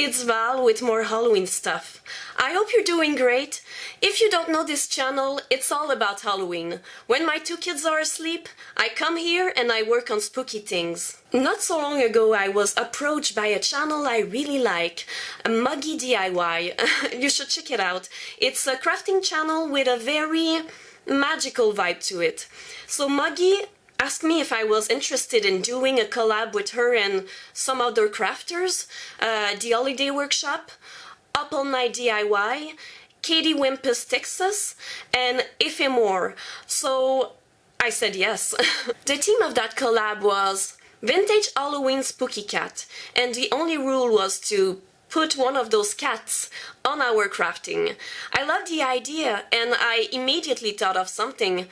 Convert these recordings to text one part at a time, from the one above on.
it's Val with more Halloween stuff. I hope you're doing great. If you don't know this channel, it's all about Halloween. When my two kids are asleep, I come here and I work on spooky things. Not so long ago I was approached by a channel I really like, a Muggy DIY. You should check it out. It's a crafting channel with a very magical vibe to it. So Muggy asked me if I was interested in doing a collab with her and some other crafters, the Holiday Workshop, Up All Night DIY, Katie Wimpus Texas, and Ife More. So I said yes. The theme of that collab was Vintage Halloween Spooky Cat, and the only rule was to put one of those cats on our crafting. I loved the idea and I immediately thought of something.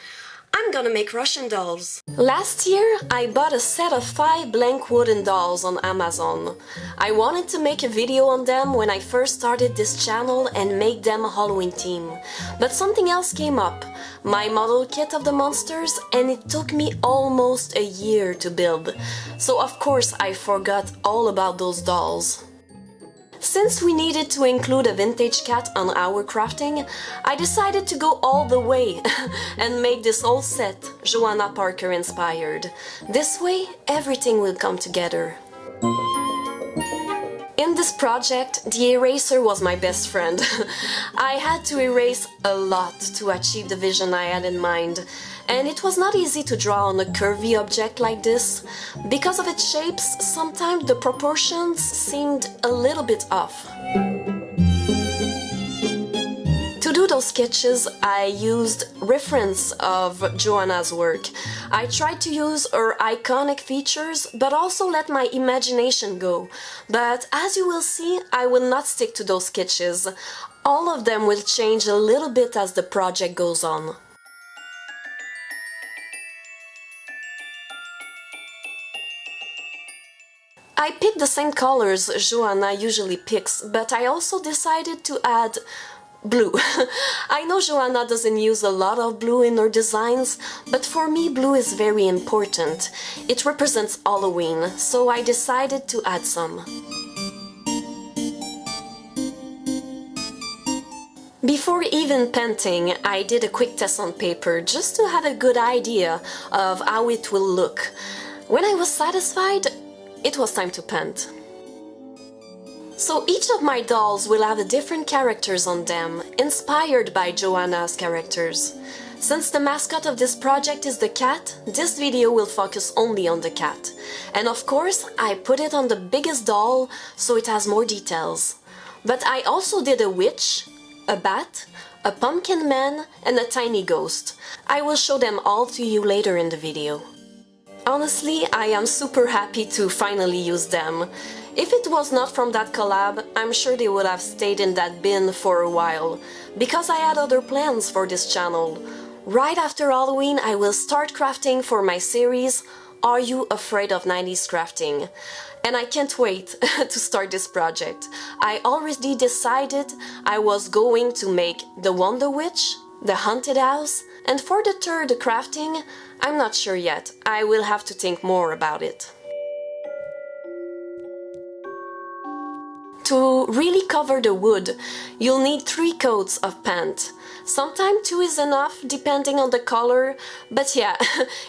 I'm gonna make Russian dolls. Last year, I bought a set of 5 blank wooden dolls on Amazon. I wanted to make a video on them when I first started this channel and make them a Halloween theme. But something else came up, my model kit of the monsters, and it took me almost a year to build. So of course I forgot all about those dolls. Since we needed to include a vintage cat on our crafting, I decided to go all the way and make this whole set Johanna Parker inspired. This way, everything will come together. In this project, the eraser was my best friend. I had to erase a lot to achieve the vision I had in mind, and it was not easy to draw on a curvy object like this. Because of its shapes, sometimes the proportions seemed a little bit off. To do those sketches, I used reference of Johanna's work. I tried to use her iconic features, but also let my imagination go. But as you will see, I will not stick to those sketches. All of them will change a little bit as the project goes on. I picked the same colors Johanna usually picks, but I also decided to add blue. I know Johanna doesn't use a lot of blue in her designs, but for me blue is very important. It represents Halloween, so I decided to add some. Before even painting, I did a quick test on paper just to have a good idea of how it will look. When I was satisfied, it was time to paint. So each of my dolls will have different characters on them, inspired by Johanna's characters. Since the mascot of this project is the cat, this video will focus only on the cat. And of course, I put it on the biggest doll, so it has more details. But I also did a witch, a bat, a pumpkin man, and a tiny ghost. I will show them all to you later in the video. Honestly, I am super happy to finally use them. If it was not from that collab, I'm sure they would have stayed in that bin for a while, because I had other plans for this channel. Right after Halloween, I will start crafting for my series, Are You Afraid of 90s Crafting? And I can't wait to start this project. I already decided I was going to make the Wonder Witch, the Haunted House, and for the third crafting, I'm not sure yet. I will have to think more about it. To really cover the wood, you'll need 3 coats of paint. Sometimes 2 is enough, depending on the color, but yeah,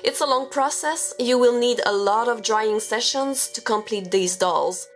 it's a long process. You will need a lot of drying sessions to complete these dolls.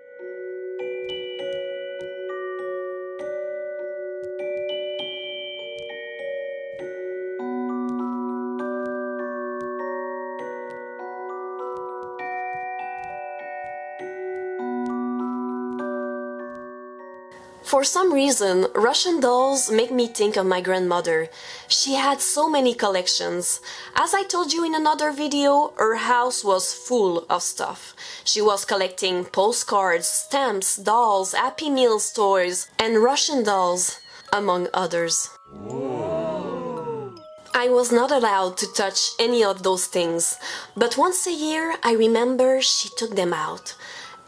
For some reason, Russian dolls make me think of my grandmother. She had so many collections. As I told you in another video, her house was full of stuff. She was collecting postcards, stamps, dolls, Happy Meals toys, and Russian dolls, among others. I was not allowed to touch any of those things, but once a year I remember she took them out.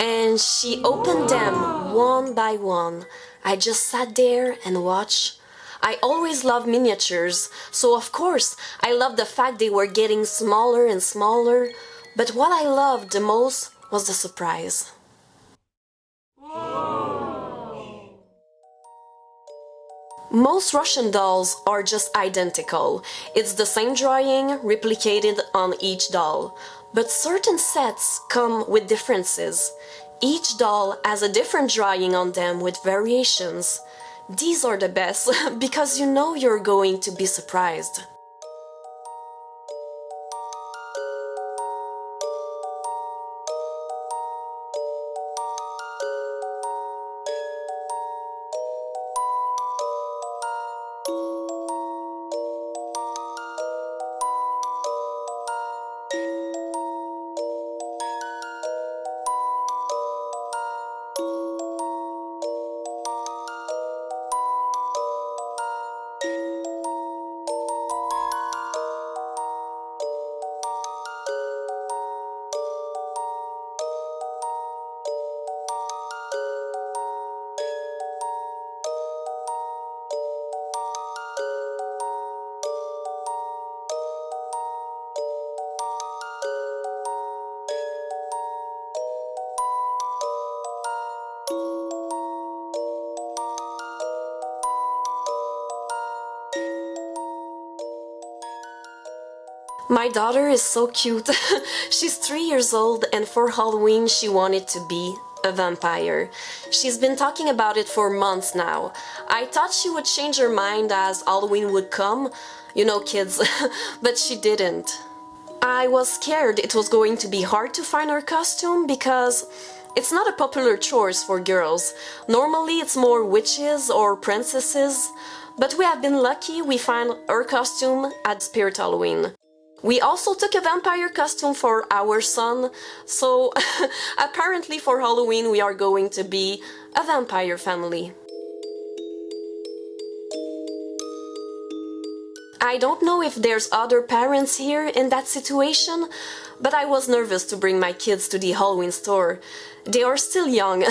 And she opened them one by one. I just sat there and watched. I always loved miniatures, so of course I loved the fact they were getting smaller and smaller, but what I loved the most was the surprise. Whoa. Most Russian dolls are just identical. It's the same drawing replicated on each doll. But certain sets come with differences. Each doll has a different drawing on them with variations. These are the best because you know you're going to be surprised. My daughter is so cute. She's 3 years old and for Halloween she wanted to be a vampire. She's been talking about it for months now. I thought she would change her mind as Halloween would come, you know, kids, but she didn't. I was scared it was going to be hard to find her costume because it's not a popular choice for girls. Normally it's more witches or princesses, but we have been lucky we found her costume at Spirit Halloween. We also took a vampire costume for our son, so apparently for Halloween we are going to be a vampire family. I don't know if there's other parents here in that situation, but I was nervous to bring my kids to the Halloween store. They are still young.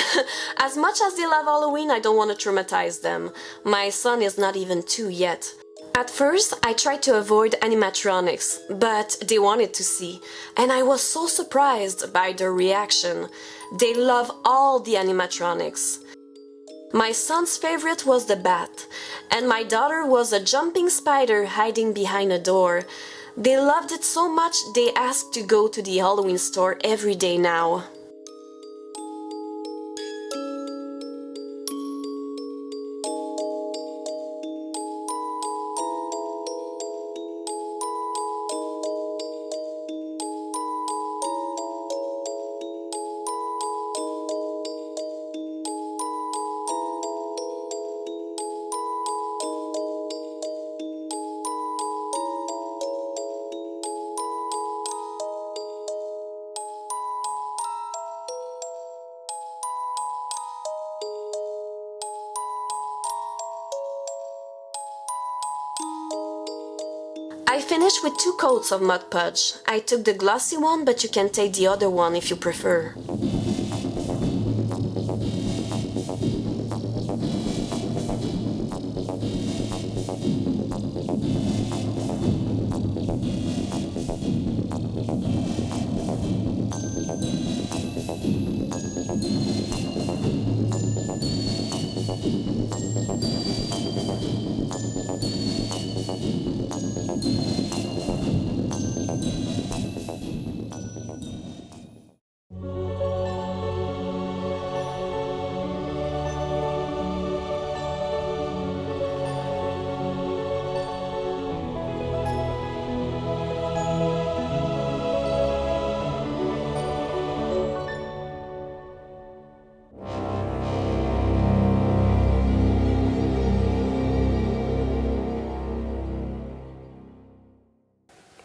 As much as they love Halloween, I don't want to traumatize them. My son is not even 2 yet. At first, I tried to avoid animatronics, but they wanted to see, and I was so surprised by their reaction. They love all the animatronics. My son's favorite was the bat, and my daughter was a jumping spider hiding behind a door. They loved it so much they asked to go to the Halloween store every day now. I finished with 2 coats of Mod Podge. I took the glossy one, but you can take the other one if you prefer.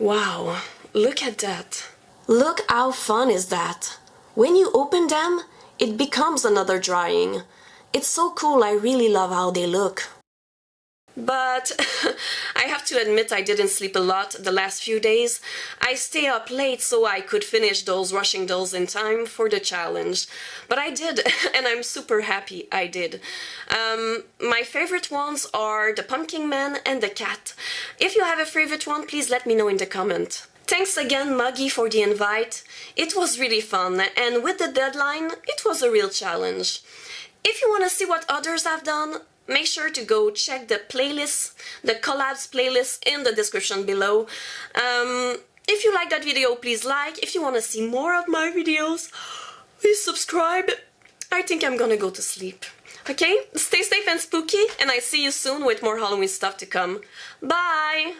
Wow, look at that. Look how fun is that. When you open them, it becomes another drawing. It's so cool, I really love how they look. But I have to admit I didn't sleep a lot the last few days. I stay up late so I could finish those rushing dolls in time for the challenge. But I did, and I'm super happy I did. My favorite ones are the pumpkin man and the cat. If you have a favorite one, please let me know in the comment. Thanks again, Muggy, for the invite. It was really fun, and with the deadline, it was a real challenge. If you want to see what others have done, make sure to go check the playlist, the collabs playlist in the description below. If you like that video, please like. If you want to see more of my videos, please subscribe. I think I'm gonna go to sleep. Okay? Stay safe and spooky, and I see you soon with more Halloween stuff to come. Bye!